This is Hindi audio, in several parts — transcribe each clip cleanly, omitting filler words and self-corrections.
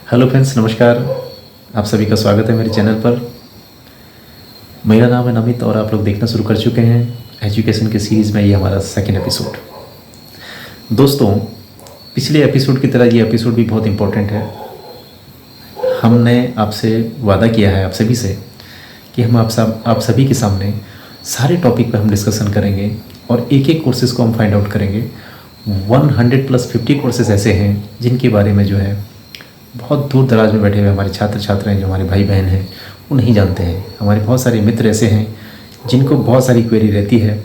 हेलो फ्रेंड्स, नमस्कार। आप सभी का स्वागत है मेरे चैनल पर। मेरा नाम है नमित और आप लोग देखना शुरू कर चुके हैं एजुकेशन के सीरीज़ में। ये हमारा सेकंड एपिसोड। दोस्तों, पिछले एपिसोड की तरह ये एपिसोड भी बहुत इम्पोर्टेंट है। हमने आपसे वादा किया है, आप सभी से, कि हम आप सभी के सामने सारे टॉपिक पर हम डिस्कशन करेंगे और एक एक कोर्सेज़ को हम फाइंड आउट करेंगे। 100+50 कोर्सेज़ ऐसे हैं जिनके बारे में जो है बहुत दूर दराज में बैठे हुए हमारे छात्र छात्राएं, जो हमारे भाई बहन हैं, वो नहीं जानते हैं। हमारे बहुत सारे मित्र ऐसे हैं जिनको बहुत सारी क्वेरी रहती है,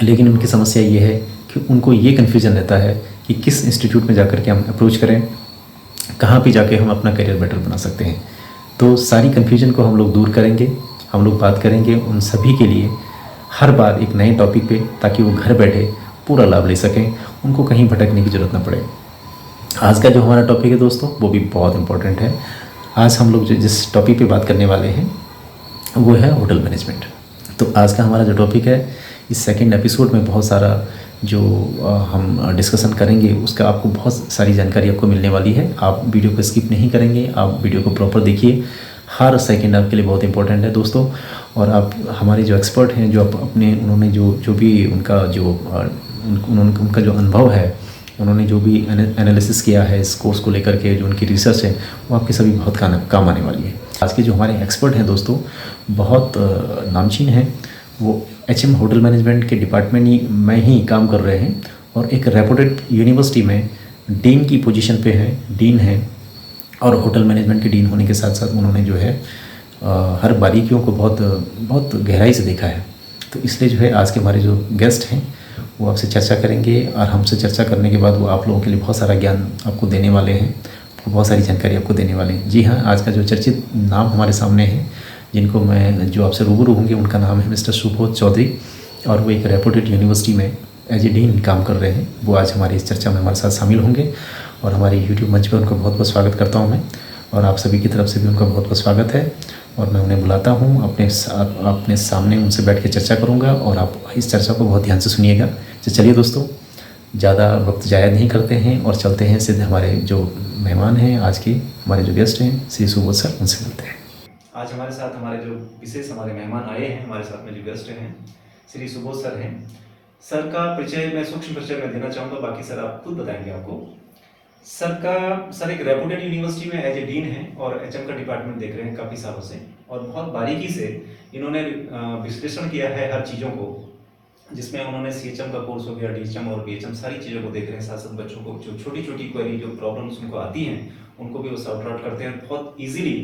लेकिन उनकी समस्या ये है कि उनको ये कन्फ्यूज़न रहता है कि किस इंस्टीट्यूट में जाकर के हम अप्रोच करें, कहाँ पे जाके हम अपना करियर बेटर बना सकते हैं। तो सारी कन्फ्यूजन को हम लोग दूर करेंगे, हम लोग बात करेंगे उन सभी के लिए हर बार एक नए टॉपिक पे, ताकि वो घर बैठे पूरा लाभ ले सकें, उनको कहीं भटकने की ज़रूरत ना पड़े। आज का जो हमारा टॉपिक है दोस्तों, वो भी बहुत इम्पोर्टेंट है। आज हम लोग जिस टॉपिक पे बात करने वाले हैं वो है होटल मैनेजमेंट। तो आज का हमारा जो टॉपिक है, इस सेकंड एपिसोड में बहुत सारा जो हम डिस्कशन करेंगे उसका आपको बहुत सारी जानकारी आपको मिलने वाली है। आप वीडियो को स्किप नहीं करेंगे, आप वीडियो को प्रॉपर देखिए। हर सेकंड आपके लिए बहुत इंपॉर्टेंट है दोस्तों। और आप हमारे जो एक्सपर्ट हैं, जो उन्होंने जो भी उनका जो अनुभव है, उन्होंने जो भी एनालिसिस किया है इस कोर्स को लेकर के, जो उनकी रिसर्च है, वो आपके सभी बहुत काम आने वाली है। आज के जो हमारे एक्सपर्ट हैं दोस्तों, बहुत नामचीन हैं। वो HM होटल मैनेजमेंट के डिपार्टमेंट में ही काम कर रहे हैं और एक रेपुटेड यूनिवर्सिटी में डीन की पोजीशन पे हैं, डीन हैं। और होटल मैनेजमेंट के डीन होने के साथ साथ उन्होंने जो है हर बारीकियों को बहुत गहराई से देखा है। तो इसलिए जो है आज के हमारे जो गेस्ट हैं वो आपसे चर्चा करेंगे, और हमसे चर्चा करने के बाद वो आप लोगों के लिए बहुत सारा ज्ञान आपको देने वाले हैं, बहुत सारी जानकारी आपको देने वाले हैं। जी हाँ, आज का जो चर्चित नाम हमारे सामने है, जो आपसे रूबरू होंगे, उनका नाम है मिस्टर सुबोध चौधरी, और वो एक रेपुटेड यूनिवर्सिटी में एज ए डीन काम कर रहे हैं। वो आज हमारी इस चर्चा में हमारे साथ शामिल होंगे, और हमारे यूट्यूब मंच पर उनको बहुत बहुत स्वागत करता हूँ मैं, और आप सभी की तरफ से भी उनका बहुत बहुत स्वागत है। और मैं उन्हें बुलाता हूँ अपने सामने, उनसे बैठ के चर्चा करूँगा, और आप इस चर्चा को बहुत ध्यान से सुनिएगा। तो चलिए दोस्तों, ज़्यादा वक्त ज़ाया नहीं करते हैं और चलते हैं सीधे हमारे जो मेहमान हैं, आज के हमारे जो गेस्ट हैं, श्री सुबोध सर, उनसे मिलते हैं। आज हमारे साथ हमारे जो विशेष हमारे मेहमान आए हैं, हमारे साथ में जो गेस्ट हैं, श्री सुबोध सर हैं। सर का परिचय मैं सूक्ष्म परिचय में देना चाहूँगा, बाकी सर आप खुद बताएंगे आपको। सर एक रेपुटेड यूनिवर्सिटी में एज ए डीन है और HM का डिपार्टमेंट देख रहे हैं काफ़ी सालों से, और बहुत बारीकी से इन्होंने विश्लेषण किया है हर चीज़ों को, जिसमें उन्होंने CHM का कोर्स हो गया, DHM और BHM, सारी चीज़ों को देख रहे हैं। साथ साथ बच्चों को जो छोटी छोटी क्वेरी, जो प्रॉब्लम्स उनको आती हैं, उनको भी वो सॉर्ट आउट करते हैं बहुत ईजिली,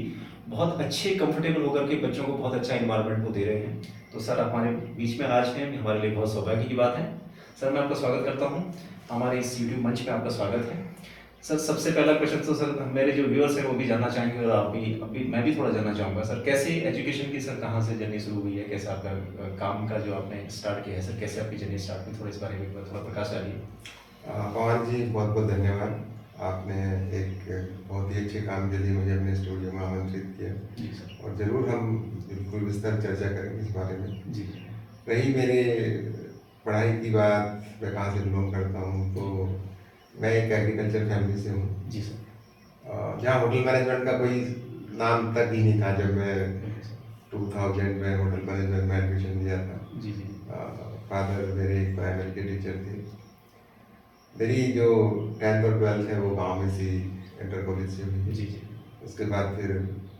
बहुत अच्छे कंफर्टेबल होकर के बच्चों को बहुत अच्छा इन्वायरमेंट वो दे रहे हैं। तो सर हमारे बीच में आज हैं, हमारे लिए बहुत सौभाग्य की बात है। सर मैं आपका स्वागत करता हूँ, हमारे इस यूट्यूब मंच पे आपका स्वागत है। सर सबसे पहला क्वेश्चन तो सर मेरे जो व्यूअर्स हैं वो भी जानना चाहेंगे, और आप भी अभी मैं भी थोड़ा जानना चाहूँगा सर, कैसे एजुकेशन की सर कहाँ से जर्नी शुरू हुई है, कैसे आपका काम का जो आपने स्टार्ट किया है सर, कैसे आपकी जर्नी स्टार्ट हुई, थोड़ा इस बारे में थोड़ा प्रकाश डालिए। पवन जी, बहुत बहुत धन्यवाद। आपने एक बहुत ही अच्छे काम के लिए मुझे अपने स्टूडियो में आमंत्रित किया। जी सर। और ज़रूर हम बिल्कुल विस्तार चर्चा करेंगे इस बारे में। जी रही मेरे पढ़ाई की बात, मैं कहाँ से बिलोंग करता हूँ, तो मैं एक एग्रीकल्चर फैमिली से हूँ। जी सर। जहाँ होटल मैनेजमेंट का कोई नाम तक ही नहीं था जब मैं 2000 में होटल मैनेजमेंट में एडमिशन लिया था। जी जी। फादर मेरे एक प्राइमरी के टीचर थे। मेरी जो 10th और 12th है वो गांव में सी इंटर कॉलेज से हुई। जी जी। उसके बाद फिर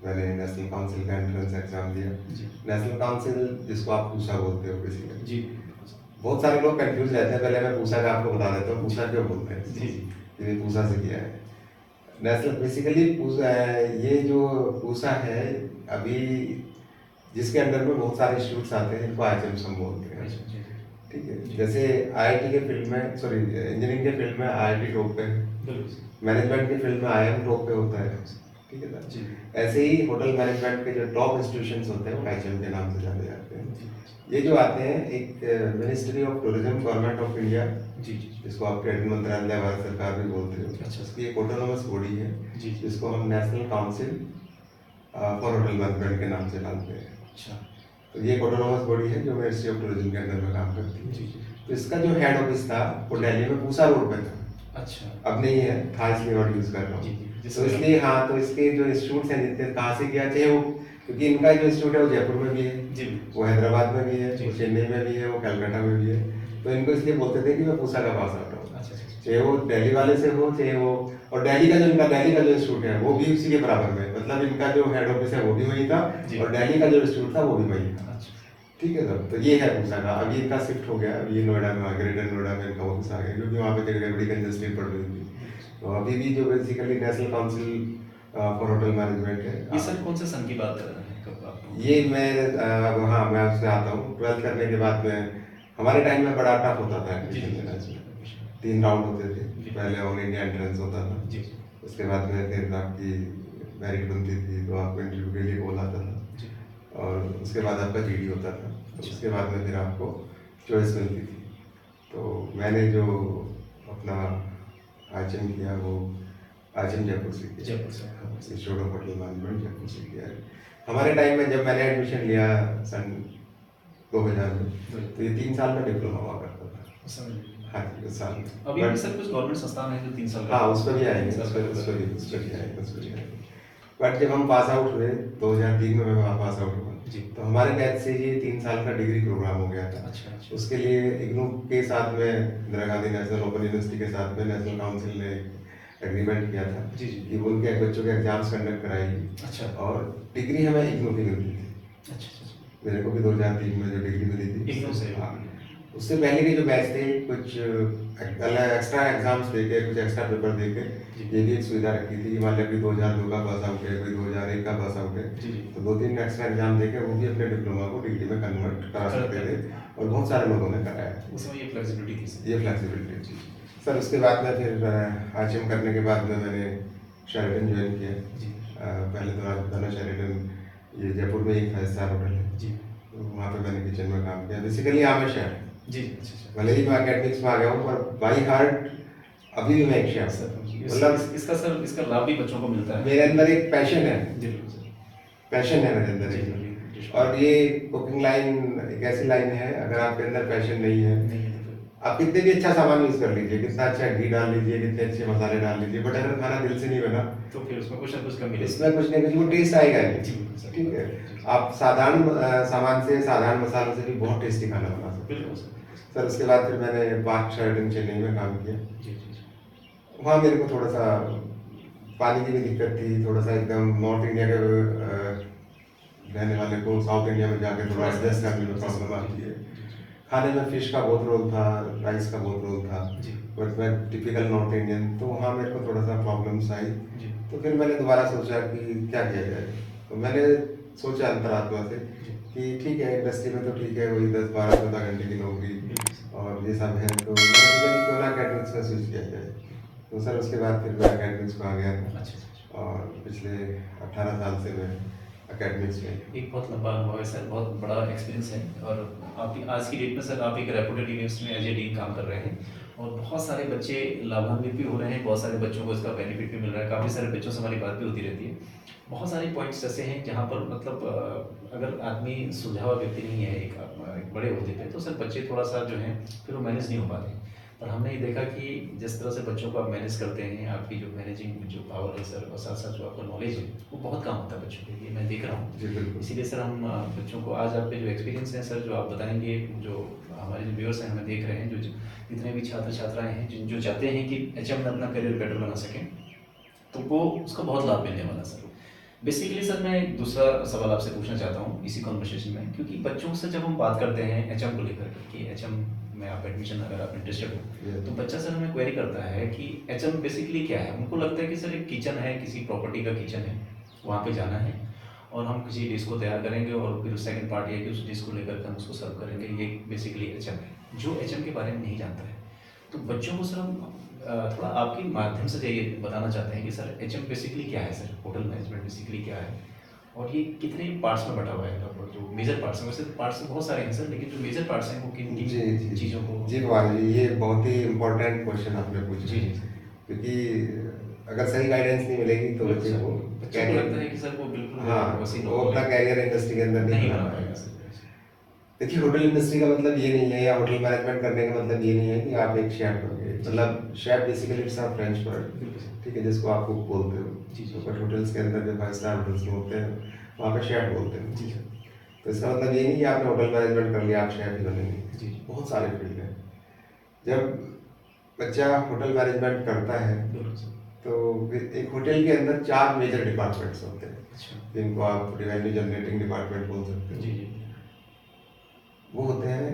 मैंने नेशनल काउंसिल का एंट्रेंस एग्ज़ाम दिया। जी। नेशनल काउंसिल, जिसको आप पूसा बोलते हो बेसिकली। जी। बहुत सारे लोग कंफ्यूज रहते हैं। पहले मैं पूसा का आपको बता देता हूँ, पूसा क्यों बोलते हैं। जी जी। ये पूसा से किया है। नेशनल बेसिकली पूसा है, ये जो पूसा है अभी जिसके अंडर में बहुत सारे इंस्टीट्यूट्स आते हैं, इनको IHM हम बोलते हैं। ठीक है, जैसे IIT के फील्ड में, सॉरी इंजीनियरिंग के फील्ड में IIT टॉप पे है, मैनेजमेंट के फील्ड में IIM टॉप पे होता है। ठीक है सर जी। ऐसे ही होटल मैनेजमेंट के जो टॉप इंस्टीट्यूशंस होते हैं वो IHM के नाम से जाने जाते हैं। ये जो आते हैं, एक ministry of tourism, government of India, जी जी, जिसको आप पर्यटन मंत्रालय, भारत सरकार भी बोलते हो। अच्छा। उसकी एक ऑटोनोमस बॉडी है जी, जिसको हम national council for hotel management के नाम से जानते हैं। अच्छा। तो ये एक ऑटोनोमस बॉडी है जो मिनिस्ट्री ऑफ टूरिज्म के अंदर में काम करती है। जी जी। तो इसका जो हेड ऑफिस था वो दिल्ली में पूसा रोड पे था। अच्छा। अब नहीं है, था, इसलिए वर्ड यूज़ कर रहा जी हूँ। जी। तो इसलिए हाँ, तो इसके जो इंस्टीट्यूट्स हैं जितने कहाँ से किया चाहिए वो, क्योंकि इनका जो इंस्टीट्यूट है वो जयपुर में भी है, जी वो हैदराबाद में भी है, जी। वो चेन्नई में भी है, वो कलकत्ता में भी है। तो इनको इसलिए बोलते थे कि मैं पूसा का पास आउट हूँ, अच्छा अच्छा चाहे वो दिल्ली वाले से हो, चाहे वो, और दिल्ली का जो इंस्टीट्यूट है वो भी उसी के बराबर में, मतलब इनका जो हेड ऑफिस है वो भी वही था, जी। और दिल्ली का जो इंस्टीट्यूट था वो भी वही था। अच्छा ठीक है सर, तो ये है पूसा का। अभी इनका शिफ्ट हो गया, अभी ये नोएडा में आ गया, ग्रेटर नोएडा में इनका ऑफिस आ गया, क्योंकि वहाँ पे जगह बड़ी कंजेस्टेड पड़ रही थी। तो अभी भी जो basically national council for hotel management है, ये सर कौन से सन की बात कर रहे हैं, कब आप? ये मैं हाँ, मैं उससे आता हूँ 12th करने के बाद में। हमारे टाइम में बड़ा टफ होता था जी एडमिशन जी लेना, जी, 3 राउंड होते थे। जी। पहले ऑल इंडिया एंट्रेंस होता था, जी उसके बाद में फिर आपकी मेरिट बनती थी, तो आपको इंटरव्यू के लिए कॉल आता था, जी। और उसके बाद आपका जीडी होता था, तो अच्छा। उसके बाद में फिर आपको चॉइस मिलती थी। तो मैंने जो अपना आचम किया वो आचम जयपुर से किया, जयपुर से। Institute of hotel management Jaipur से किया है। हमारे टाइम में जब मैंने एडमिशन लिया सन 2000 में, तो ये 3 साल का डिप्लोमा हुआ करता था। समझ लीजिए। हाँ जी, उस साल में। अभी But- भी सर कुछ गवर्नमेंट संस्थान है जो 3 साल का। हाँ, उस पर भी आएंगे, 3 उस साल पर का उस पर भी उस पर भी आएंगे, उस पर भी आएंगे। बट जब हम पास आउट हुए 2003 में, मैं पास आउट हुआ, जी। तो हमारे बैच से ये 3 साल का डिग्री प्रोग्राम हो गया था। अच्छा अच्छा। उसके लिए इग्नू के साथ में, Indira Gandhi national open university के साथ में नेशनल काउंसिल ने एग्रीमेंट किया था जी जी। कि उनके बच्चों के एग्जाम्स कंडक्ट कराएगी, अच्छा और डिग्री हमें इग्नू की मिलती थी। अच्छा अच्छा। मेरे को भी 2003 में जो डिग्री मिली थी, इग्नू से। हाँ। उससे पहले के जो बैच थे, कुछ एक्स्ट्रा एग्जाम्स दे के, कुछ एक्स्ट्रा पेपर दे के, जी। ये भी एक सुविधा रखी थी कि मान लिया कोई 2002 का पास आउट है, कोई 2001 का पास आउट है, जी जी। तो 2-3 एक्स्ट्रा एग्जाम दे के वो भी अपने डिप्लोमा को डिग्री में कन्वर्ट करा सकते थे, और बहुत सारे लोगों ने कराया। उसमें ये फ्लेक्सिबिलिटी थी सर। ये फ्लेक्सिबिलिटी थी सर। उसके बाद में फिर आचम करने के बाद में मैंने शेरेटन ज्वाइन किया। जी पहले तो राजधानी शेरेटन, ये जयपुर में एक 5 स्टार होटल है, जी तो वहाँ पे मैंने किचन में काम किया। बेसिकली आमिर शेफ है, जी। अच्छा अच्छा। भले ही मैं एकेडमिक्स में आ गया हूँ, पर बाई हार्ट अभी भी मैं एक शेफ सर हूँ। मतलब इसका सर इसका लाभ भी बच्चों को मिलता है। मेरे अंदर एक पैशन है, जी बिल्कुल सर। पैशन है मेरे अंदर जी, एक। जी, जी। और ये कुकिंग लाइन एक ऐसी लाइन है, अगर आपके अंदर पैशन नहीं है, नहीं है तो फिर आप कितने भी अच्छा सामान यूज कर लीजिए, कितना अच्छा घी डाल लीजिए, कितने अच्छे मसाले डाल लीजिए, बट अगर खाना दिल से नहीं बना, तो फिर उसमें कुछ ना कुछ कमी रहेगी। इसमें कुछ नहीं, कुछ वो टेस्ट आएगा जी, नहीं। बिल्कुल सर। ठीक है, जी, आप साधारण सामान से, साधारण मसालों से भी बहुत टेस्टी खाना बना सकते बिल्कुल सर। हैं। सर उसके बाद फिर मैंने पार्क शेरेटन चेन्नई में काम किया। जी जी जी। वहाँ मेरे को थोड़ा सा पानी की भी दिक्कत थी, थोड़ा सा एकदम नॉर्थ इंडिया के रहने वाले को साउथ इंडिया में जाके थोड़ा एडजस्ट करने में प्रॉब्लम आती है। खाने में फिश का बहुत रोल था, राइस का बहुत रोल था, जी। बट मैं टिपिकल नॉर्थ इंडियन, तो वहाँ मेरे को थोड़ा सा प्रॉब्लम्स आई। जी तो फिर मैंने दोबारा सोचा कि क्या किया जाए, तो मैंने सोचा अंतरात्मा से कि ठीक है, इंडस्ट्री में तो ठीक है, वही 10-12-14 घंटे की नौकरी और ये सब है, तो मैंने सोचा कि क्यों ना अकेडमिक्स में स्विच किया जाए। तो सर उसके बाद फिर मैं अकेडमिक्स में आ गया था, अच्छा अच्छा। और पिछले 18 साल से मैं अकेडमिक्स में। एक बहुत लंबा अनुभव है सर, बहुत बड़ा एक्सपीरियंस है। और आप आज की डेट में सर आप एक रेपुटेड यूनिवर्सिटी में एज ए डीन काम कर रहे हैं, और बहुत सारे बच्चे लाभान्वित भी हो रहे हैं, बहुत सारे बच्चों को इसका बेनिफिट भी मिल रहा है। काफ़ी सारे बच्चों से हमारी बात भी होती रहती है। बहुत सारे पॉइंट्स ऐसे हैं जहाँ पर मतलब अगर आदमी सुलझावा व्यक्ति नहीं है एक बड़े ओहदे पे, तो सर बच्चे थोड़ा सा जो है फिर वो मैनेज नहीं हो पाते। पर हमने ये देखा कि जिस तरह से बच्चों को आप मैनेज करते हैं, आपकी जो मैनेजिंग जो पावर है सर, और साथ साथ जो आपका नॉलेज है, वो बहुत काम होता है बच्चों के लिए, मैं देख रहा हूँ। जी बिल्कुल। इसीलिए सर हम बच्चों को आज आपके जो एक्सपीरियंस हैं सर, जो आप बताएंगे, जो हमारे जो व्यूअर्स हैं हमें देख रहे हैं, जो जितने भी छात्र छात्राएं हैं जो चाहते हैं कि एचएम में अपना करियर बेटर बना सकें, तो वो उसका बहुत लाभ मिलने वाला सर। बेसिकली सर मैं एक दूसरा सवाल आपसे पूछना चाहता हूँ इसी कॉन्वर्सेशन में, क्योंकि बच्चों से जब हम बात करते हैं एचएम को लेकर कि एचएम में आप एडमिशन अगर आप इंटरेस्टेड हो, तो बच्चा सर हमें क्वेरी करता है कि एचएम बेसिकली क्या है। उनको लगता है कि सर एक किचन है, किसी प्रॉपर्टी का किचन है, वहाँ पे जाना है और हम किसी डिश को तैयार करेंगे, और फिर सेकंड पार्ट ये कि उस डिश को लेकर हम उसको सर्व करेंगे। ये बेसिकली एचएम है। जो एचएम के बारे में नहीं जानता है, तो बच्चों को सर हम थोड़ा आपके माध्यम से ये बताना चाहते हैं कि सर एचएम बेसिकली क्या है सर, होटल मैनेजमेंट बेसिकली क्या है, और ये कितने पार्ट्स में बटा हुआ है लगभग, जो मेजर पार्ट्स हैं। वैसे पार्ट्स बहुत सारे हैं सर, लेकिन जो मेजर पार्ट्स हैं वो किन जी किन जी चीज़ों को। जी कुमार जी, ये बहुत ही इम्पोर्टेंट क्वेश्चन आपने पूछा। जी जी। क्योंकि अगर सही गाइडेंस नहीं मिलेगी तो बच्चे को बच्चों को लगता है कि सर वो बिल्कुल हाँ, वैसी वो अपना कैरियर इंडस्ट्री के अंदर नहीं नहीं बना बना पाएगा पाएगा। सर। देखिए होटल इंडस्ट्री का मतलब ये नहीं है, या होटल मैनेजमेंट करने का मतलब ये नहीं है कि आप एक शेफ बन गए। मतलब chef basically it's a French word, बिल्कुल सर। ठीक है, जिसको आप कुक बोलते हो। जी, जी, तो जी। बट होटल्स के अंदर जो 5 स्टार होटल्स में होते हैं वहाँ पे शेफ बोलते हैं। जी सर। तो इसका मतलब ये नहीं कि आपने होटल मैनेजमेंट कर लिया आप शेफ ही बनेंगे। जी, जी। बहुत सारे फील्ड हैं। जब बच्चा होटल मैनेजमेंट करता है बिल्कुल सर। तो एक होटल के अंदर 4 मेजर डिपार्टमेंट्स होते हैं, अच्छा। जिनको आप रेवेन्यू जनरेटिंग डिपार्टमेंट बोल सकते हो। जी, जी। वो होते हैं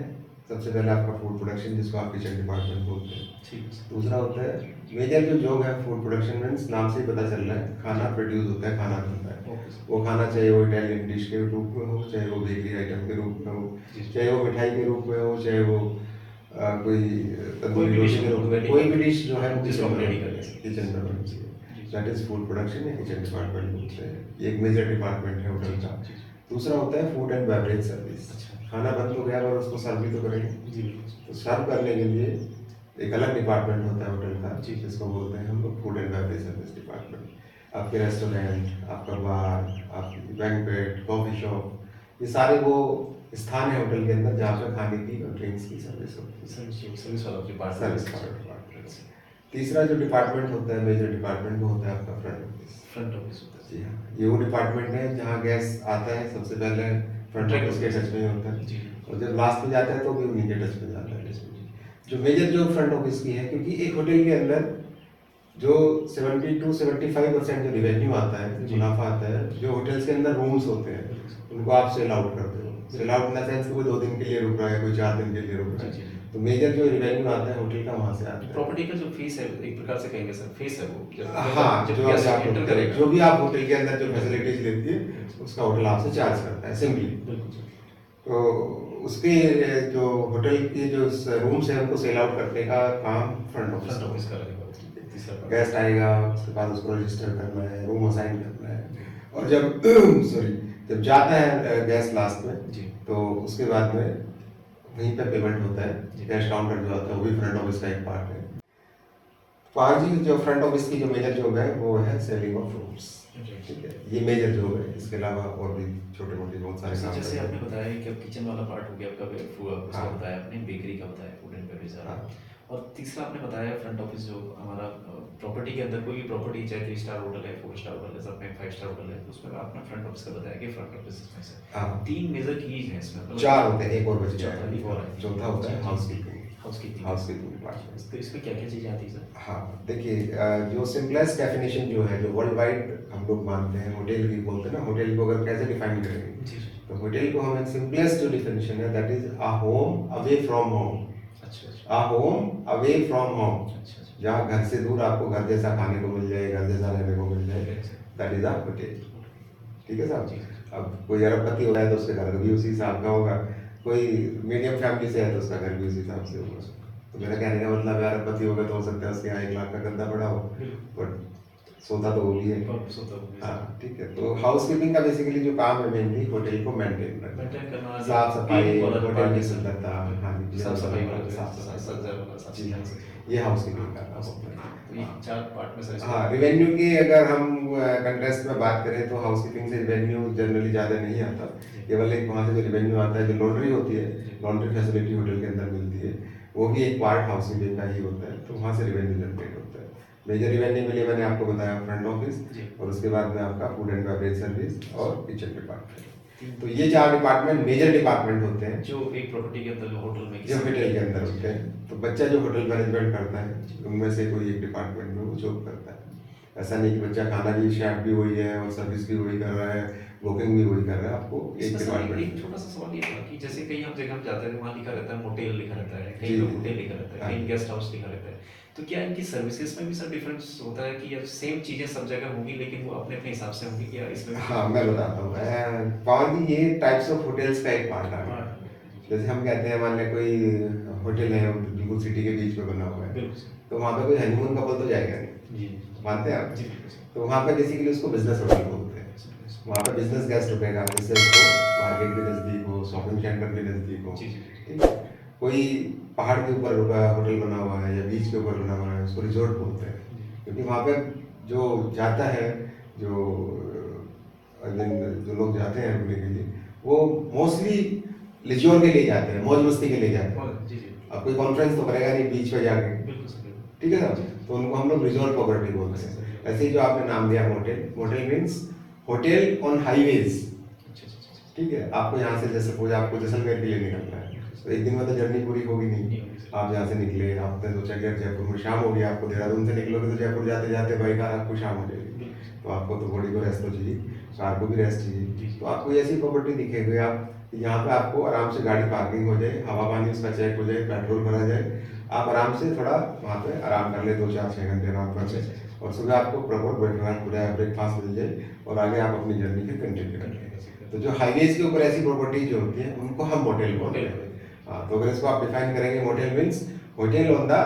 सबसे पहले आपका फूड प्रोडक्शन, जिसको आप किचन डिपार्टमेंट बोलते हैं। ठीक है सर। दूसरा होता है मेजर जो जॉब है फूड प्रोडक्शन, मीन्स नाम से ही पता चल रहा है खाना प्रोड्यूस होता है, खाना बनता है। Okay sir. वो खाना चाहे वो इटालियन डिश के रूप में हो, चाहे वो बेकरी आइटम के रूप में हो, जी, जी। चाहे वो मिठाई के रूप में हो, चाहे वो कोई कोई तंदूरी भी रोटी डिश के रूप हम में, ready कोई कर- भी डिश जो है वो जिसको किचन हम में ready बनती कर है, सकते हैं। किचन में बनती जी, है। जी। दैट इज फूड प्रोडक्शन या किचन डिपार्टमेंट बोलते हैं। ये एक मेजर डिपार्टमेंट है होटल का। जी, जी। दूसरा होता है फूड एंड बेवरेज सर्विस। अच्छा। खाना बन तो गया पर उसको सर्व भी तो करेंगे। जी, बिल्कुल सर। तो सर्व करने के लिए एक अलग डिपार्टमेंट होता है होटल का, जी। जिसको बोलते हैं हम लोग food and beverage service department. आपके रेस्टोरेंट, आपका बार, आपकी बैंक्वेट, कॉफी शॉप, ये सारे वो स्थान है होटल के अंदर जहाँ पे खाने की और ड्रिंक्स की सर्विस होती है। सर्विस वाला डिपार्टमेंट। सर्विस वाला डिपार्टमेंट। तीसरा जो डिपार्टमेंट होता है, मेजर डिपार्टमेंट, वो होता है आपका फ्रंट ऑफिस। फ्रंट ऑफिस होता है। जी हाँ, ये वो डिपार्टमेंट है जहाँ गैस आता है सबसे पहले फ्रंट Direct ऑफिस के टच में ही होता है, जी। और जब लास्ट में जाता है तो भी उन्हीं के टच में जाता है। जी। जो मेजर जो फ्रंट ऑफिस की है, क्योंकि एक होटल के अंदर जो 70 to 75% जो रिवेन्यू आता है, जी। मुनाफा आता है, जो होटल्स के अंदर रूम्स होते हैं उनको आप सेल आउट करते हो। Sell out in the sense कोई 2 दिन के लिए रुक रहा है, कोई 4 दिन के लिए रुक रहा जी, है। जी। तो मेजर जो रिवेन्यू आता है होटल का वहाँ से आता है। प्रॉपर्टी का जो फीस है एक प्रकार से कहेंगे सर, फीस है वो हाँ, जब जो guest आप enter करेगा। जो भी आप होटल के अंदर जो फैसिलिटीज लेती है उसका होटल आपसे चार्ज करता है सिंपली। बिल्कुल सर। तो उसके जो होटल के जो रूम्स हैं उनको सेल आउट करने का काम फ्रंट फ्रंट ऑफिस ऑफिस का रहेगा तीसरा part। गेस्ट आएगा, उसके बाद उसको रजिस्टर करना है, रूम असाइन करना है, और जब सॉरी जब जाता है गेस्ट लास्ट में, जी। तो उसके बाद में वहीं पे पेमेंट होता है। जी। कैश काउंटर जो आता है वो भी फ्रंट ऑफिस का एक पार्ट है। पांचवी जो फ्रंट ऑफिस की जो मेजर जॉब है वो है सेलिंग ऑफ रूम्स। ठीक है, ये मेजर जॉब है। इसके अलावा और भी छोटे मोटे बहुत सारे काम जैसे करते आपने हैं। बताया कि अब किचन वाला पार्ट हो गया आपका, उसका हाँ। बताया आपने, बेकरी का बताया, फूड एंड बेवरेज वाला, हाँ। और तीसरा आपने बताया फ्रंट ऑफिस जो हमारा प्रॉपर्टी के अंदर कोई भी प्रॉपर्टी, चाहे 3 स्टार होटल है, 4 स्टार होटल है, सब में 5 स्टार होटल है, तो उसमें आपने फ्रंट ऑफिस का बताया कि फ्रंट ऑफिस इसमें से हाँ। 3 मेजर कीज हैं इसमें, मतलब 4 होते हैं, एक और बच गया चौथा है। एक और है। चौथा होता है हाउसकीपिंग। हाउसकीपिंग। Housekeeping department. तो इसमें क्या क्या चीज़ें आती है सर? हाँ, देखिए जो सिंपलेस्ट डेफिनेशन जो है, जो वर्ल्ड वाइड हम लोग मानते हैं, होटल की बोलते हैं ना, होटल को अगर कैसे डिफाइन करेंगे, जी। तो होटल को हम सिंपलेस्ट जो डिफिनेशन है that is a home away from home. अच्छा a home away from home, अच्छा। जहाँ घर से दूर आपको घर जैसा खाने को मिल जाए, घर जैसा रहने को मिल जाए, दैट इज अ होटल। ठीक है साहब। जी। अब कोई अरबपति होता है तो उसके घर भी उसी हिसाब का होगा, कोई मीडियम फैमिली से है तो उसका घर भी उसी हिसाब से होगा। तो मेरा कहने का मतलब है अरबपति होगा तो हो सकता है उसके यहाँ 1 लाख का गंदा पड़ा हो, बट सोता तो वो भी है। हाँ, ठीक है। तो हाउसकीपिंग का बेसिकली जो काम है मेनली होटल को मेंटेन मेंटेन करना, साफ सफाई, होटल की सब सुंदरता, खाने पीने साफ सफाई वाला, वाला, साफ सफाई साफ जी हाँ, सफाई। ये हाउसकीपिंग का काम होता है। तो ये 4 पार्ट में सर इसका- हाँ, रिवेन्यू की अगर हम कंटेस्ट में बात करें तो हाउसकीपिंग से रिवेन्यू जनरली ज़्यादा नहीं आता। केवल एक वहाँ से जो रिवेन्यू आता है, जो लॉन्ड्री होती है, लॉन्ड्री फैसिलिटी होटल के अंदर मिलती है, वो भी एक पार्ट हाउसकीपिंग का ही होता है, तो वहाँ से रिवेन्यू जनरेट होता है। मेजर रिवेन्यू के लिए मैंने आपको बताया फ्रंट ऑफिस, और उसके बाद में आपका फूड एंड बेवरेज सर्विस और किचन डिपार्टमेंट। तो ये 4 डिपार्टमेंट मेजर डिपार्टमेंट होते हैं जो एक प्रॉपर्टी के अंदर, जो होटल में जो होटल के अंदर होते हैं। तो बच्चा जो होटल मैनेजमेंट करता है उनमें से कोई एक डिपार्टमेंट में वो जॉब करता है। ऐसा नहीं कि बच्चा खाना भी, शेफ भी वही है और सर्विस भी वही कर रहा है, बुकिंग भी वही कर रहा है। आपको एक इसमें सर एक डिपार्टमेंट छोटा सा सवाल ये था कि जैसे कहीं हम जगह जाते हैं वहाँ लिखा रहता है मोटेल लिखा रहता है, जी, कहीं पे जी। होटल लिखा रहता है, हाँ। कहीं गेस्ट हाउस लिखा रहता है, तो क्या इनकी सर्विसेज में भी सर डिफरेंस होता है कि यार सेम चीजें सब जगह होंगी लेकिन वो अपने अपने हिसाब से होंगी, क्या इसमें भी हाँ, मैं बताता हूँ। पवन जी, ये टाइप्स ऑफ होटल्स का एक पार्ट आ गया। जैसे हम कहते हैं, मान लें कोई होटल है बिल्कुल सिटी के बीच में बना हुआ है, बिल्कुल सर। तो वहाँ पे कोई हनीमून कपल तो जाएगा नहीं, जी मानते हैं आप? जी बिल्कुल सर। तो वहाँ पे बेसिकली उसको बिजनेस होटल बोलते हैं। वहाँ पे बिजनेस गेस्ट रुकेगा, जिससे उसको मार्केट भी नज़दीक हो, शॉपिंग सेंटर भी नज़दीक हो। जी, जी। ठीक है। कोई पहाड़ के ऊपर होटल बना हुआ है या बीच के ऊपर बना हुआ है, उसको रिजॉर्ट बोलते हैं, क्योंकि वहाँ पे जो जाता है, जो लोग जाते हैं रुकने के लिए, वो मोस्टली लिज्योर के लिए जाते हैं, मौज मस्ती के लिए जाते हैं। जी जी अब कोई कॉन्फ्रेंस तो करेगा नहीं बीच पे जाके, बिल्कुल सर बिल्कुल। ठीक है ना, तो उनको हम लोग रिजॉर्ट प्रॉपर्टी बोलते हैं। ऐसे ही जो आपने नाम दिया motel, motel means hotel on highways, अच्छा अच्छा अच्छा ठीक है। आपको यहाँ से जैसे सपोज आपको जैसलमेर के लिए निकलना है, तो एक दिन में तो जर्नी पूरी होगी नहीं। आप यहाँ से निकले, आपने सोचा कि यार जयपुर में शाम हो गई, आपको देहरादून से निकलोगे तो जयपुर जाते जाते भाई कार आपको शाम हो जाएगी, तो आपको तो बॉडी को रेस्ट तो चाहिए, कार को भी रेस्ट चाहिए। तो आपको ऐसी प्रॉपर्टी दिखेगी आप यहाँ पे आपको आराम से गाड़ी पार्किंग हो जाए, हवा पानी उसका चेक हो जाए, पेट्रोल भरा जाए, आप आराम से थोड़ा वहाँ पे आराम कर ले 2 4 6 घंटे आराम कर ले, और सुबह आपको प्रॉपर बैठना पूरा ब्रेकफास्ट मिल जाए और आगे आप अपनी जर्नी के कंटिन्यू कर लें। तो जो हाईवेज के ऊपर ऐसी प्रॉपर्टी जो होती है उनको हम मोटेल बोलते हैं। हाँ, तो अगर इसको आप डिफाइन करेंगे, motel means hotel on the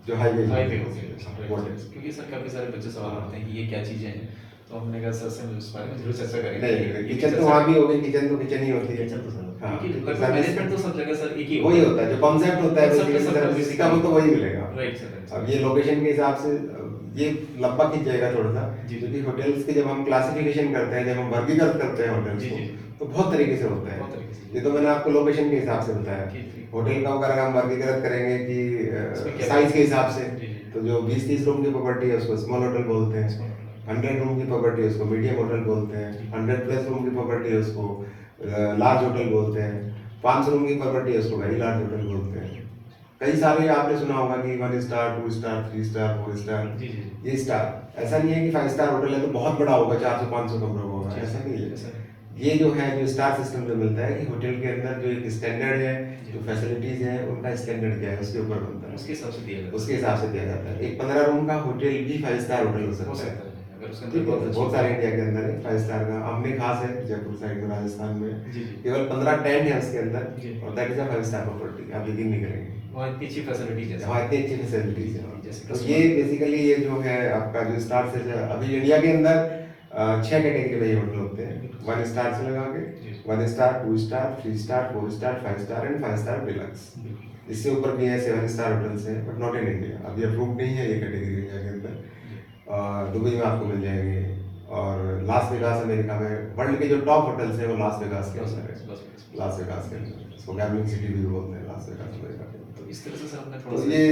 जो हाईवे क्योंकि सर काफी सारे बच्चे सवाल करते हैं कि ये क्या चीजें हैं, तो हमने कहा सर से इस बारे में जरूर चर्चा करेंगे। नहीं, किचन तो वहाँ भी होगी, किचन तो किचन ही होती है। किचन तो सर हाँ, क्योंकि लगभग सर्विस मैनेजमेंट तो सब जगह सर एक ही वही होता है, जो कॉन्सेप्ट होता है Concept बेसिकली सब सर्विस का, वो तो वही मिलेगा। Right sir. अब ये लोकेशन के हिसाब से ये लंबा खींच जाएगा थोड़ा सा, जी। क्योंकि होटल्स के जब हम क्लासिफिकेशन करते हैं, जब हम वर्गीकृत करते हैं होटल्स जी, को, जी। तो बहुत तरीके से होता बहुत है। तरीके से। ये तो मैंने आपको लोकेशन के हिसाब से बताया। ठीक। होटल का अगर हम वर्गीकृत करेंगे उसमें कि क्या साइज के हिसाब से, जी, जी। तो जो 20 30 रूम की प्रॉपर्टी है उसको स्मॉल होटल बोलते हैं। 100 रूम की प्रॉपर्टी है उसको मीडियम होटल बोलते हैं। 100+ रूम की प्रॉपर्टी है उसको लार्ज होटल बोलते हैं। 500 रूम की प्रॉपर्टी है उसको वेरी लार्ज होटल बोलते हैं। कई सारे आपने सुना होगा कि 1 स्टार 2 स्टार 3 स्टार 4 स्टार, जी, जी। ये स्टार ऐसा नहीं है कि 5 स्टार होटल है तो बहुत बड़ा होगा, 400 500 कमरों का होगा, ऐसा नहीं है। ऐसा नहीं। ये जो है जो स्टार सिस्टम में मिलता है कि होटल के अंदर जो एक स्टैंडर्ड है, जो फैसिलिटीज है, उनका स्टैंडर्ड क्या है उसके ऊपर बनता है, उसके हिसाब से दिया जाता है। उसके हिसाब से दिया जाता है। एक 15 रूम का होटल भी 5 स्टार होटल हो हो सकता है। सकता है अगर उसके ठीक अंदर है, बहुत सारे इंडिया के अंदर है 5 स्टार का। हमने खास है जयपुर साइड में, राजस्थान में जी, जी। केवल 15 टेंट है उसके जी। अंदर, और that is a 5 star property. आप यकीन नहीं करेंगे, वहाँ इतनी अच्छी फैसिलिटीज है। वहाँ इतनी अच्छी फैसिलिटीज है। जैसे तो customer- ये बेसिकली ये जो है आपका जो स्टार से अभी इंडिया के अंदर 6 कैटेगरी में होटल होते हैं, 1 स्टार से लगा के, जी। 1 star 2 star 3 star 4 star 5 star and 5 star deluxe. बिल्कुल। इससे ऊपर भी है 7 स्टार होटल्स हैं, बट नॉट इन इंडिया। अभी अप्रूव नहीं है ये कैटेगरी इंडिया के अंदर। दुबई में आपको मिल जाएंगे, और लास वेगास अमेरिका में वर्ल्ड के जो टॉप होटल्स हैं वो लास वेगास के अंदर है। लास वेगास के अंदर इसको गैम्बलिंग सिटी भी बोलते हैं, लास वेगास अमेरिका के अंदर। तो इस तरह से सर हमने थोड़ा तो सा ये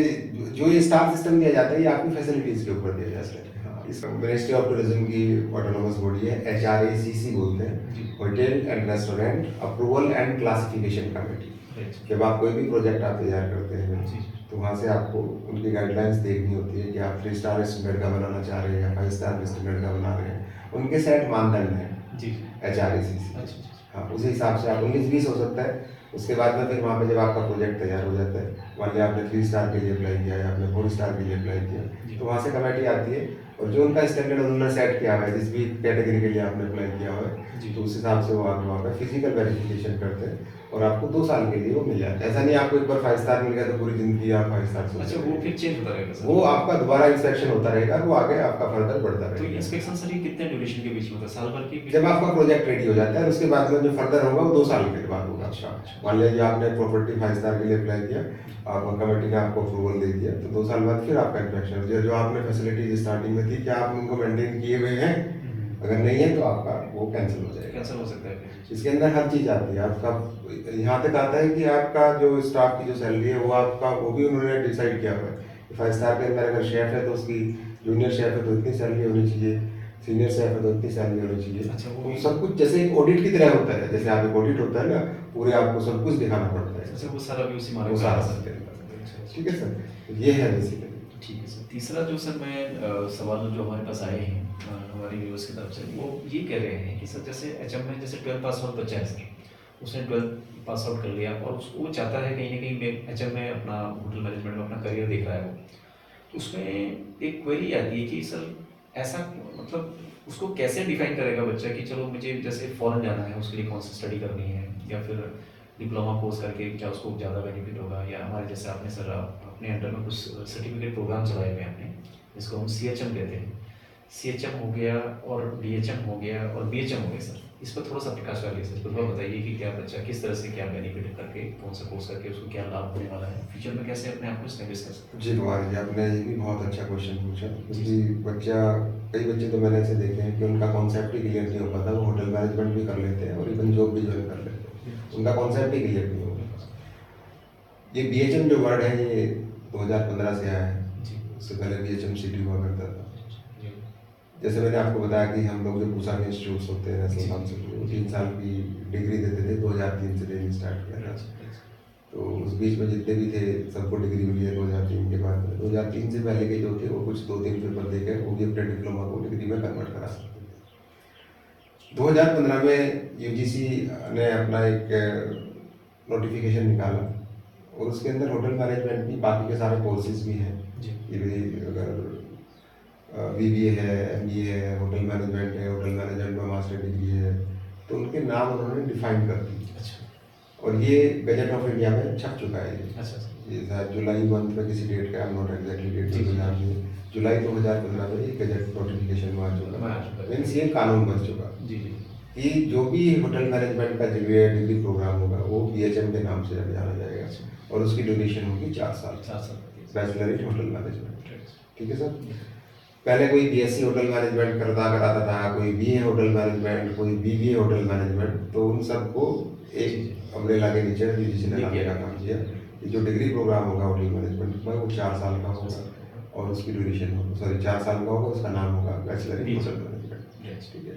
जो ये स्टार सिस्टम दिया जाता है, ये आपकी फैसिलिटीज के ऊपर दिया जाता है। हाँ, इसको मिनिस्ट्री ऑफ टूरिज्म की ऑटोनोमस बॉडी है, HRACC बोलते हैं, hotel and restaurant approval and classification committee. Right. जब आप कोई भी प्रोजेक्ट आप तैयार करते हैं जी। तो वहाँ से आपको उनकी गाइडलाइंस देखनी होती है कि आप 3 स्टार स्टैंडर्ड का बनाना चाह रहे हैं या 5 स्टार स्टैंडर्ड का बना रहे हैं। उनके सेट मानदंड हैं जी। HRACC। अच्छा। हाँ, उसी हिसाब से आप 19-20 हो सकता है। उसके बाद में फिर वहाँ पे जब आपका प्रोजेक्ट तैयार हो जाता है, मान लिया आपने 3 स्टार के लिए अप्लाई किया या आपने 4 स्टार के लिए अप्लाई जी। किया, तो वहाँ से कमेटी आती है, और जो उनका स्टैंडर्ड उन्होंने सेट किया हुआ है, जिस भी कैटेगरी के लिए आपने अप्लाई किया हुआ है, जी। तो उस हिसाब से वो आपको वहाँ पे फिजिकल वेरिफिकेशन करते हैं, और आपको 2 साल के लिए वो मिल जाता है। ऐसा नहीं आपको एक बार 5 स्टार मिल गया तो पूरी जिंदगी आप 5 स्टार से अच्छा, वो फिर चेंज होता रहेगा सर? वो आपका दोबारा इंस्पेक्शन होता रहेगा, वो आगे आपका फर्दर बढ़ता तो रहेगा। इंस्पेक्शन सर ये कितने ड्यूरेशन के बीच में होता है, साल भर की? जब आपका प्रोजेक्ट रेडी हो जाता है, उसके बाद में जो फर्दर होगा वो 2 साल के बाद होगा। अच्छा। मान लीजिए आपने प्रॉपर्टी 5 स्टार के लिए अप्लाई किया, आपको कमेटी ने आपको अप्रूवल दे दिया, तो 2 साल बाद फिर आपका इंस्पेक्शन हो जाए। जो आपने फैसिलिटीज स्टार्टिंग में थी, क्या आप उनको मेंटेन किए हुए हैं? अगर नहीं है तो आपका वो कैंसिल हो जाएगा। कैंसिल हो सकता है फिर? इसके अंदर हर चीज आती है आपका, यहाँ तक आता है कि आपका जो स्टाफ की जो सैलरी है वो आपका, वो भी उन्होंने डिसाइड किया हुआ है। 5 स्टार के अंदर अगर शेफ है तो उसकी, जूनियर शेफ है तो इतनी सैलरी होनी चाहिए, सीनियर शेफ है तो इतनी सैलरी होनी चाहिए। अच्छा, वो तो भी- सब कुछ जैसे एक ऑडिट की तरह होता है, जैसे आप एक ऑडिट होता है ना, पूरे आपको सब कुछ दिखाना पड़ता है। अच्छा, वो सारा भी उसी मार्ग वो में सारा आता है। सबके अंदर। अच्छा। ठीक है सर, तो ये है बेसिकली। ठीक है सर। तीसरा जो सर मैं सवाल जो हमारे पास आए हैं हमारे व्यूअर्स की तरफ से, वो ये कह रहे हैं कि सर जैसे HM में जैसे 12 पास आउट बच्चा है सर, उसने 12 पास आउट कर लिया और वो चाहता है कहीं ना कहीं मैं HM में अपना होटल मैनेजमेंट में अपना करियर देख रहा है वो, तो उसमें एक क्वेरी आती है कि सर ऐसा मतलब उसको कैसे डिफाइन करेगा बच्चा कि चलो मुझे जैसे फॉरेन जाना है, उसके लिए कौन सी स्टडी करनी है, या फिर डिप्लोमा कोर्स करके क्या उसको ज़्यादा बेनिफिट होगा, या हमारे जैसे आपने सर अपने अंडर में कुछ सर्टिफिकेट प्रोग्राम चलाए हुए हैं आपने, जिसको हम CHM कहते हैं। CHM हो गया और DHM हो गया और BHM हो गया सर, इस पर थोड़ा सा प्रकाश डालिए सर, थोड़ा बताइए कि क्या बच्चा किस तरह से क्या बेनिफिट करके कौन सा कोर्स करके उसको क्या लाभ होने वाला है, फ्यूचर में कैसे अपने आप को स्टैब्लिश कर सकते हैं। जी कुमार जी, आपने ये भी बहुत अच्छा क्वेश्चन पूछा, क्योंकि बच्चा, कई बच्चे तो मैंने ऐसे देखे हैं कि उनका कॉन्सेप्ट ही क्लियर नहीं हो पाता, वो होटल मैनेजमेंट भी कर लेते हैं और इवन जॉब भी ज्वाइन कर लेते हैं, उनका कॉन्सेप्ट ही क्लियर नहीं होगा। ये BHM जो वर्ड है ये 2015 से आया है, उससे पहले BHM सिटी हुआ करता था। जैसे मैंने आपको बताया कि हम लोग जो पूसा के इंस्टीट्यूट्स होते हैं नेशनल काउंसिल के, वो 3 साल की डिग्री देते थे, 2003 से देनी स्टार्ट किया था। तो उस बीच में जितने भी थे सबको डिग्री मिली है 2003 के बाद। 2003 से पहले के जो थे वो कुछ 2-3 पेपर देकर वो भी अपने डिप्लोमा को डिग्री में कन्वर्ट करा सकते थे। 2015 में UGC ने अपना एक नोटिफिकेशन निकाला और उसके अंदर होटल मैनेजमेंट की बाकी के सारे कोर्सेज भी हैं। ये भी अगर BBA है, MBA है, होटल मैनेजमेंट है, होटल मैनेजमेंट में मास्टर डिग्री है, तो उनके नाम उन्होंने डिफाइन कर दिए। और ये गजट ऑफ इंडिया में छप चुका है। ये शायद जुलाई मंथ में किसी डेट का, नॉट एग्जैक्टली डेट जुलाई 2015 में एक गजट नोटिफिकेशन आ चुका, मीन्स ये कानून बन चुका कि जो भी होटल मैनेजमेंट का डिग्री प्रोग्राम होगा वो BHM के नाम से जाना जाएगा और उसकी ड्यूरेशन होगी 4 साल, बैचलर इन होटल मैनेजमेंट। ठीक है सर। पहले कोई BSc होटल मैनेजमेंट कराता था, कोई BA होटल मैनेजमेंट, कोई BBA होटल मैनेजमेंट, तो उन सबको एक अम्ब्रेला के नीचे UGC ने लाने का काम किया कि जो डिग्री प्रोग्राम होगा होटल मैनेजमेंट में वो 4 साल का होगा और उसकी ड्यूरेशन होगा, 4 साल का होगा, उसका नाम होगा बैचलर इन होटल मैनेजमेंट। ठीक है।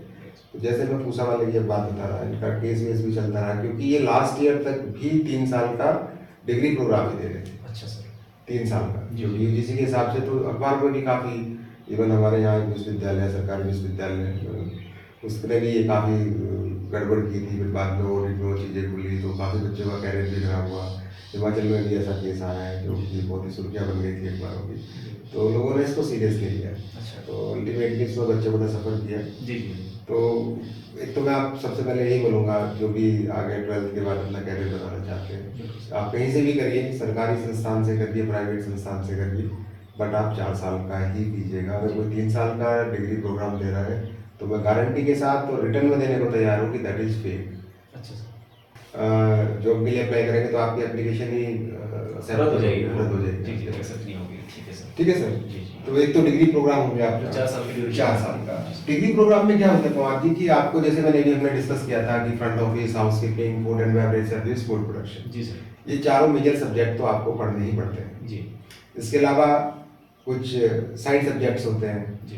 तो जैसे मैं पूसा वाले की बात बता रहा, इनका केस वेस भी चलता रहा क्योंकि ये लास्ट ईयर तक भी 3 साल का डिग्री प्रोग्राम ही दे रहे थे। अच्छा सर। 3 साल का, जो UGC के हिसाब से तो अखबार में भी काफ़ी, इवन हमारे यहाँ विश्वविद्यालय, सरकारी विश्वविद्यालय, उसने भी ये काफ़ी गड़बड़ की थी। फिर बाद में ऑडिट में वो चीज़ें खुली तो काफ़ी बच्चों का कैरियर भी खराब हुआ। हिमाचल में भी ऐसा केस आया है जो कि बहुत ही सुर्खियाँ बन गई थी अखबारों की, तो लोगों ने इसको सीरियस ले लिया। अच्छा। तो अल्टीमेटली इसमें बच्चों को सफ़र किया। जी। तो एक तो मैं आप सबसे पहले यही बोलूँगा, जो भी आगे 12th के बाद अपना कैरियर बनाना चाहते हैं, आप कहीं से भी करिए, सरकारी संस्थान से करिए, प्राइवेट संस्थान से करिए, बट आप 4 साल का ही कीजिएगा। अगर कोई 3 साल का डिग्री प्रोग्राम दे रहा है तो मैं गारंटी के साथ और रिटर्न में देने को तैयार हूँ कि दैट इज फेक। अच्छा सर। जॉब के लिए अप्लाई करेंगे तो आपकी एप्लीकेशन ही रद्द हो जाएगी। जी, एक्सेप्ट नहीं होगी। ठीक है सर। ठीक है सर। तो एक तो डिग्री प्रोग्राम हो गया आपका 4 साल की ड्यूरेशन। 4 साल का डिग्री प्रोग्राम में क्या होता है पवार जी कि आपको, जैसे मैंने भी हमने डिस्कस किया था कि front office, housekeeping, food and beverage service, food production, जी सर, ये चारों मेजर सब्जेक्ट तो आपको पढ़ने ही पड़ते हैं जी। इसके अलावा कुछ साइड सब्जेक्ट्स होते हैं जी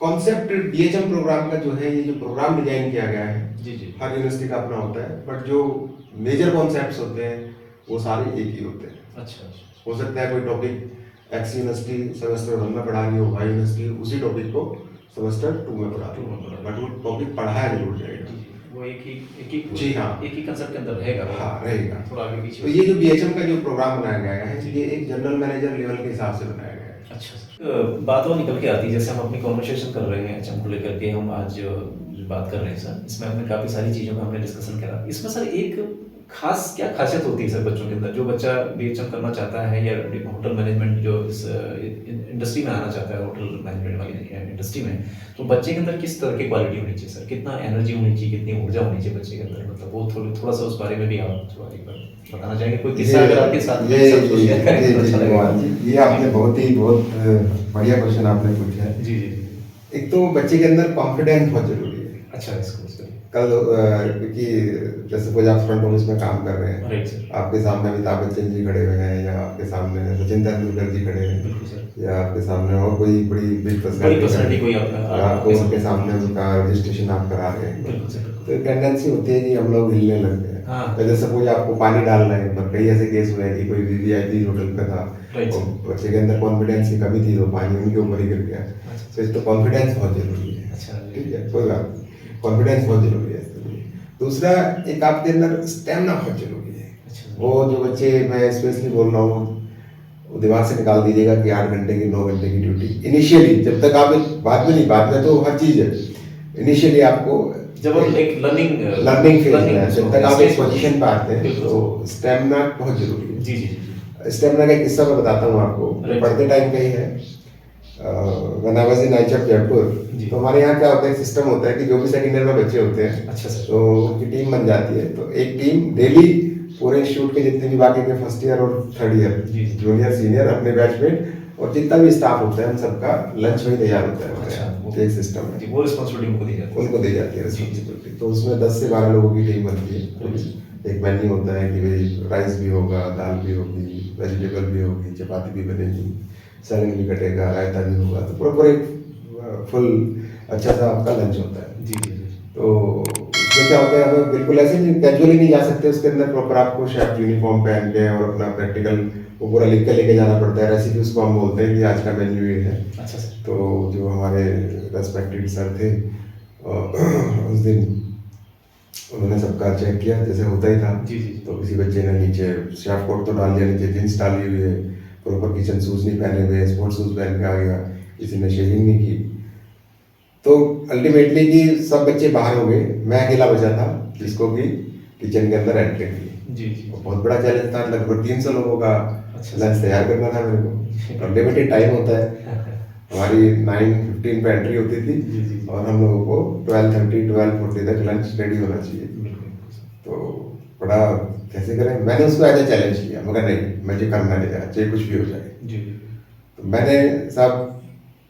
कॉन्सेप्ट। BHM प्रोग्राम का जो है, ये जो प्रोग्राम डिजाइन किया गया है, जी जी, हर यूनिवर्सिटी का अपना होता है, बट जो मेजर कॉन्सेप्ट्स होते हैं वो सारे एक ही होते हैं। अच्छा। हो सकता है कोई टॉपिक X यूनिवर्सिटी सेमेस्टर 1 में पढ़ा रही हो, Y यूनिवर्सिटी उसी टॉपिक को सेमेस्टर 2 में पढ़ा रही हो, बट वो टॉपिक पढ़ाया जरूर जाएगा। वो एक ही जी हाँ, एक ही कंसेप्ट के अंदर रहेगा। हाँ रहेगा। थोड़ा आगे तो पीछे। ये जो BHM का जो प्रोग्राम बनाया गया है, ये एक जनरल मैनेजर लेवल के हिसाब से बनाया गया है। अच्छा सर। बात वो निकल के आती है, जैसे हम अपनी कॉन्वर्सेशन कर रहे हैं HM को लेकर के, हम आज जो बात कर रहे हैं सर, इसमें हमने काफ़ी सारी चीज़ों का हमने डिस्कशन करा। इसमें सर एक खास क्या खासियत होती है सर बच्चों के अंदर, जो बच्चा BHM करना चाहता है या होटल मैनेजमेंट जो इस इंडस्ट्री में आना चाहता है, होटल मैनेजमेंट वाली इंडस्ट्री में, तो बच्चे के अंदर किस तरह की क्वालिटी होनी चाहिए सर? कितना एनर्जी होनी चाहिए, कितनी ऊर्जा होनी चाहिए बच्चे के अंदर? मतलब वो थोड़ा सा उस बारे में भी आप एक बार बताना चाहेंगे? कोई किस्सा अगर आपके साथ ये आपने बहुत बढ़िया क्वेश्चन आपने पूछा है। जी जी। एक तो बच्चे के अंदर कॉन्फिडेंस बहुत जरूरी है। अच्छा, इसको सर कल क्योंकि जैसे सपोज आप फ्रंट ऑफिस में काम कर रहे हैं, राइट सर, आपके सामने अमिताभ बच्चन जी खड़े हुए हैं, या आपके सामने सचिन तेंदुलकर जी खड़े हैं, बिल्कुल सर, या आपके सामने और कोई बड़ी बिग पर्सनालिटी कोई आपको उनके सामने उनका रजिस्ट्रेशन आप करा रहे हैं, बिल्कुल सर, तो एक टेंडेंसी होती है कि हम लोग हिलने लगते हैं। हाँ। जैसे सपोज आपको पानी डाल रहे हैं, कई ऐसे केस हुए हैं कि कोई VIP होटल पे था और बच्चे के अंदर कॉन्फिडेंस की कमी थी, तो पानी उनके ऊपर ही गिर गया। तो इस तो कॉन्फिडेंस बहुत जरूरी है। अच्छा, ठीक है, कोई बात नहीं, कॉन्फिडेंस बहुत जरूरी है। दूसरा, एक आपके अंदर स्टेमिना बहुत जरूरी है। अच्छा, वो जो बच्चे, मैं स्पेशली बोल रहा हूँ, वो दिमाग से निकाल दीजिएगा कि 8 घंटे की 9 घंटे की ड्यूटी इनिशियली, जब तक आप, बाद में नहीं, बाद में तो हर चीज है, इनिशियली आपको जब एक लर्निंग फेज है, जब तक आप एक पोजीशन पे आते हैं, तो स्टेमिना बहुत जरूरी है। जी जी जी। स्टेमिना का एक किस्सा मैं बताता हूँ आपको, पढ़ते टाइम का ही है। When I was in IHF Jaipur, तो हमारे यहाँ क्या होता है, सिस्टम होता है कि जो भी सेकंड ईयर में बच्चे होते हैं, अच्छा सर, तो उनकी टीम बन जाती है। तो एक टीम डेली पूरे इंस्टीट्यूट के जितने भी बाकी के फर्स्ट ईयर और थर्ड ईयर, जूनियर सीनियर, अपने बैचमेट और जितना भी स्टाफ होता है, उन सबका लंच वही तैयार होता है। अच्छा, एक सिस्टम है, वो रिस्पांसिबिलिटी उनको दी जाती है, उनको दी जाती है रिस्पांसिबिलिटी। तो उसमें 10 से 12 लोगों की टीम बनती है। एक मेन्यू होता है कि भाई राइस भी होगा, दाल भी होगी, वेजिटेबल भी होगी, चपाती भी बनेगी, सैलेड भी कटेगा, रायता भी होगा, तो प्रॉपर एक फुल अच्छा सा आपका लंच होता है। जी जी जी तो उसमें क्या होता है, हमें बिल्कुल ऐसे नहीं कैजुअली नहीं जा सकते, उसके अंदर प्रॉपर आपको शेफ यूनिफॉर्म पहन के और अपना प्रैक्टिकल वो पूरा लिख के लेके जाना पड़ता है। रेसिपी उसको हम बोलते हैं कि आज का मेन्यू ये है। अच्छा सर। तो जो हमारे रेस्पेक्टेड सर थे उस दिन उन्होंने सबका चेक किया जैसे होता ही था। जी जी तो किसी बच्चे ने नीचे शेफ कोट तो डाल दिया, नीचे जींस डाली हुई है, प्रॉपर किचन शूज नहीं पहने हुए, स्पोर्ट्स शूज पहन के आ गया, किसी ने शेविंग नहीं की। तो अल्टीमेटली कि सब बच्चे बाहर हो गए, मैं अकेला बचा था जिसको कि किचन के अंदर एंट्री की। जी जी बहुत बड़ा चैलेंज था, लगभग 300 लोगों का अच्छा लंच तैयार करना था मेरे को, और लिमिटेड टाइम होता है। हमारी 9:15 पे एंट्री होती जी, थी जी। और हम लोगों को 12:30 12:40 तक लंच रेडी होना चाहिए। बिल्कुल तो बड़ा कैसे करें, मैंने उसको एज ए चैलेंज लिया, मगर नहीं मुझे करना नहीं है, चाहे कुछ भी हो जाए। जी जी तो मैंने साहब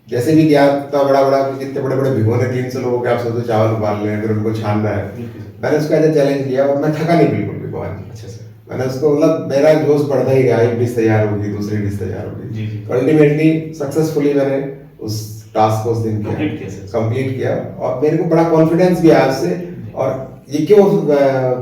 जैसे भी गया, इतना बड़ा बड़ा कितने बड़े बड़े भिगोने 300 लोगों के, आप सोचो चावल उबालने हैं, फिर उनको छानना है। बिल्कुल। मैंने उसको एज ए चैलेंज लिया और मैं थका नहीं बिल्कुल भी बहुत। अच्छा सर। मैंने उसको मतलब मेरा जोश बढ़ता ही गया, एक डिश तैयार होगी, दूसरी डिश तैयार होगी। जी, जी। तो अल्टीमेटली सक्सेसफुली मैंने उस टास्क को उस दिन Complete किया सर। कंप्लीट किया, और मेरे को बड़ा कॉन्फिडेंस भी आया उससे। और ये क्यों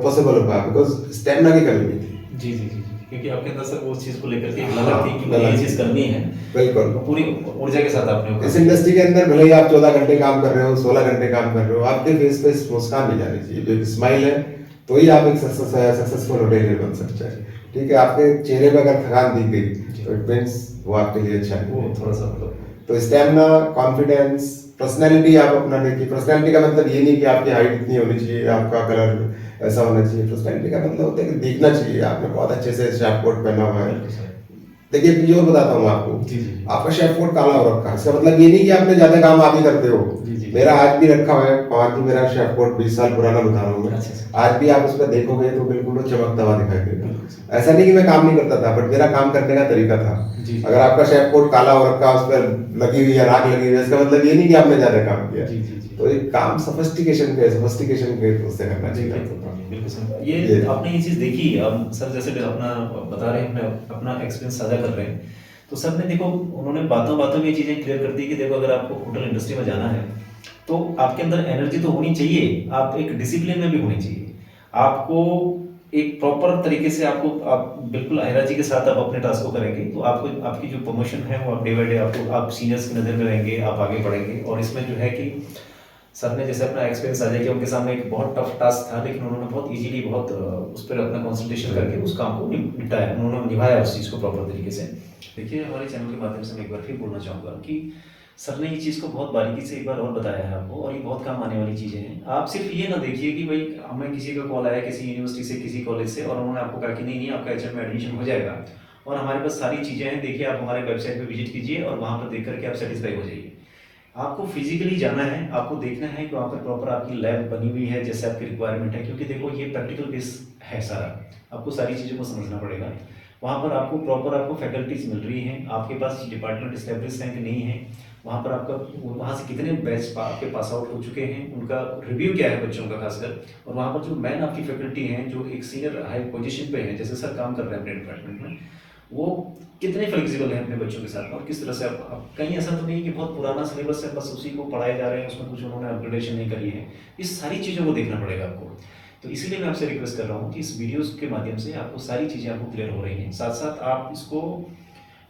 पॉसिबल हो पाया, बिकॉज स्टेमिना की कमी नहीं थी। जी जी जी जी क्योंकि आपके अंदर सर वो चीज़ को लेकर के एक लगन थी कि मुझे ये लगन चीज़ थी। करनी है। बिल्कुल। तो पूरी ऊर्जा के साथ आपने वो इस काम इंडस्ट्री के अंदर भले ही आप 14 घंटे काम कर रहे हो, 16 घंटे काम कर रहे हो, आपके फेस पे मुस्कान नहीं जानी चाहिए। जो एक स्माइल है तो ही आप एक सक्सेसफुल होटेलियर बन सकते हैं। ठीक है, आपके चेहरे पे अगर थकान दिख गई तो इट मीन्स वो आपके लिए अच्छा नहीं वो है। थोड़ा सा मतलब तो स्टेमिना, कॉन्फिडेंस, पर्सनैलिटी आप अपना देखिए। पर्सनैलिटी का मतलब ये नहीं कि आपकी हाइट इतनी होनी चाहिए, आपका कलर ऐसा होना चाहिए। पर्सनैलिटी का मतलब होता है कि दिखना चाहिए आपने बहुत अच्छे से शेफ कोट पहना हुआ है। बिल्कुल सर। देखिए एक चीज और बताता हूँ आपको, जी, जी। आपका शेफ कोट काला हो रखा है, इसका मतलब ये नहीं कि आपने ज्यादा काम आप ही करते हो। जी, जी। मेरा आज भी रखा हुआ है, आज भी मेरा शेफ कोट 20 साल पुराना बता रहा हूँ मैं। अच्छा, अच्छा। आज भी आप उस पर देखोगे तो बिल्कुल वो चमकता हुआ दिखाई देगा। बिल्कुल। ऐसा नहीं कि मैं काम नहीं करता था, बट मेरा काम करने का तरीका था। जी। अगर आपका शेफ कोट काला हो रखा, उस पर लगी हुई है राख लगी हुई है, इसका मतलब ये नहीं कि आपने ज्यादा काम किया। जी, जी, जी। तो एक काम सफिस्टिकेशन के उससे करना चाहिए आपको। बिल्कुल सर। ये आपने ये चीज़ देखी अब सर, जैसे अपना बता रहे हैं, अपने अपना एक्सपीरियंस साझा कर रहे हैं, तो सर ने देखो उन्होंने बातों बातों में ये चीज़ें क्लियर कर दी कि देखो अगर आपको होटल इंडस्ट्री में जाना है तो आपके अंदर एनर्जी तो होनी चाहिए, आप एक डिसिप्लिन में भी होनी चाहिए। आपको एक प्रॉपर तरीके से आप बिल्कुल एनर्जी के साथ आप अपने टास्क को करेंगे तो आपको आपकी जो प्रमोशन है वो आप डे बाई डे आपको आप सीनियर्स की नज़र में रहेंगे, आप आगे बढ़ेंगे। और इसमें जो है कि सर ने जैसे अपना एक्सपीरियंस साझा किया, उनके सामने एक बहुत टफ टास्क था, लेकिन उन्होंने बहुत इजीली बहुत उस पर अपना कंसंट्रेशन करके उस काम को निपटाया, उन्होंने निभाया उस चीज़ को प्रॉपर तरीके से। देखिए हमारे चैनल के माध्यम से मैं एक बार फिर बोलना चाहूँगा कि सर ने ये चीज़ को बहुत बारीकी से एक बार और बताया है आपको, और ये बहुत काम आने वाली चीज़ें हैं। आप सिर्फ ये ना देखिए कि भाई हमें किसी का कॉल आया किसी यूनिवर्सिटी से, किसी कॉलेज से, और उन्होंने आपको कहा कि नहीं नहीं आपका एचएम में एडमिशन हो जाएगा और हमारे पास सारी चीज़ें हैं, देखिए आप हमारे वेबसाइट पर विजिट कीजिए और वहाँ पर देख करके आप सेटिस्फाई हो जाइए। आपको फिजिकली जाना है, आपको देखना है कि वहाँ पर प्रॉपर आपकी लैब बनी हुई है जैसे आपकी रिक्वायरमेंट है, क्योंकि देखो ये प्रैक्टिकल बेस है सारा, आपको सारी चीज़ों को समझना पड़ेगा। वहाँ पर आपको प्रॉपर आपको फैकल्टीज मिल रही हैं, आपके पास डिपार्टमेंट इस्टेब्लिश हैं कि नहीं है, वहाँ पर आपका वहाँ से कितने बैच आपके पास आउट हो चुके हैं, उनका रिव्यू क्या है बच्चों का खासकर, और वहाँ पर जो मैन आपकी फैकल्टी हैं जो एक सीनियर हाई पोजीशन पे हैं, जैसे सर काम कर रहे हैं अपने डिपार्टमेंट में, वो कितने फ्लेक्सिबल हैं अपने बच्चों के साथ में, और किस तरह से आप कहीं ऐसा तो नहीं कि बहुत पुराना सिलेबस है बस उसी को पढ़ाए जा रहे हैं, उसमें कुछ उन्होंने अपग्रेडेशन नहीं करी है। इस सारी चीज़ों को देखना पड़ेगा आपको। तो इसीलिए मैं आपसे रिक्वेस्ट कर रहा हूँ कि इस वीडियोस के माध्यम से आपको सारी चीज़ें आपको क्लियर हो रही हैं, साथ साथ आप इसको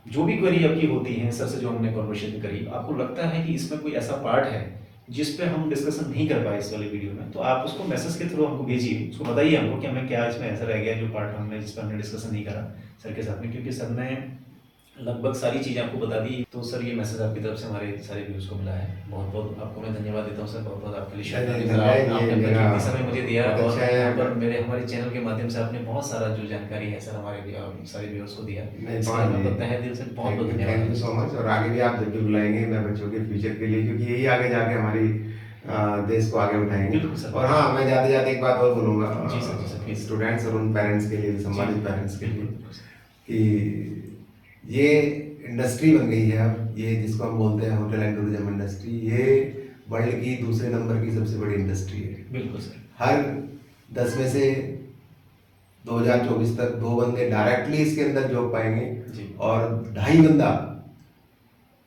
जो भी क्वेरी आपकी होती है सर से जो हमने कॉन्वर्सेशन करी, आपको लगता है कि इसमें कोई ऐसा पार्ट है जिस पे हम डिस्कशन नहीं कर पाए इस वाले वीडियो में, तो आप उसको मैसेज के थ्रू हमको भेजिए, उसको बताइए हमको कि हमें क्या इसमें ऐसा रह गया जो पार्ट हमने जिस पर हमने डिस्कशन नहीं करा सर के साथ में, क्योंकि सर ने लगभग सारी चीज़ें आपको बता दी। तो सर ये मैसेज आपकी तरफ से हमारे सारे व्यूज़ को मिला है, बहुत बहुत आपको मैं धन्यवाद देता हूँ सर, बहुत बहुत आपके लिए आपने अपना कीमती समय मुझे दिया, और यहाँ पर हमारे चैनल के माध्यम से आपने बहुत सारा जो जानकारी है सर हमारे सारे व्यूअर्स को दिया, इसलिए तहे दिल से बहुत बहुत धन्यवाद। Thank you so much. और आगे भी आप जब भी बुलाएंगे मैं बच्चों के फ्यूचर के लिए, क्योंकि यही आगे जाके हमारी देश को आगे उठाएंगे। बिल्कुल सर। और हाँ, मैं जाते जाते एक बात और बोलूँगा जी सर प्लीज। स्टूडेंट्स और उन पेरेंट्स के लिए, सम्मानित पेरेंट्स के लिए, बिल्कुल सर। कि ये इंडस्ट्री बन गई है अब, ये जिसको हम बोलते हैं होटल एंड टूरिज्म इंडस्ट्री, ये वर्ल्ड की दूसरे नंबर की सबसे बड़ी इंडस्ट्री है। बिल्कुल सर। हर 10 में से 2024 तक 2 बंदे डायरेक्टली इसके अंदर जॉब पाएंगे जी। और 2.5 बंदा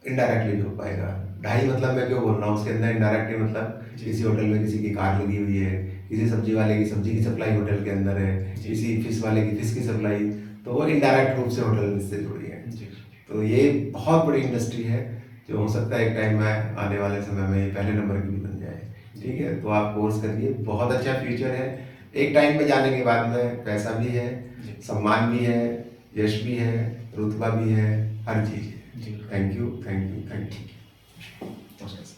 इनडायरेक्टली जॉब पाएगा। 2.5 मतलब मैं क्यों बोल रहा हूँ, उसके अंदर इनडायरेक्टली मतलब जी। किसी होटल में किसी की कार लगी हुई है, किसी सब्जी वाले की सब्जी की सप्लाई होटल के अंदर है, जी। किसी फिश वाले की फिश की सप्लाई, तो वो इनडायरेक्ट रूप से होटल से जुड़ी है। जी। तो ये बहुत बड़ी इंडस्ट्री है जो हो सकता है एक टाइम में आने वाले समय में ये पहले नंबर की भी बन जाए। ठीक है, तो आप कोर्स करिए, बहुत अच्छा फ्यूचर है। एक टाइम पे जाने के बाद में पैसा भी है, जी। सम्मान भी है, यश भी है, रुतबा भी है, हर चीज़ है। जी। Thank you, thank you, thank you. नमस्कार सर।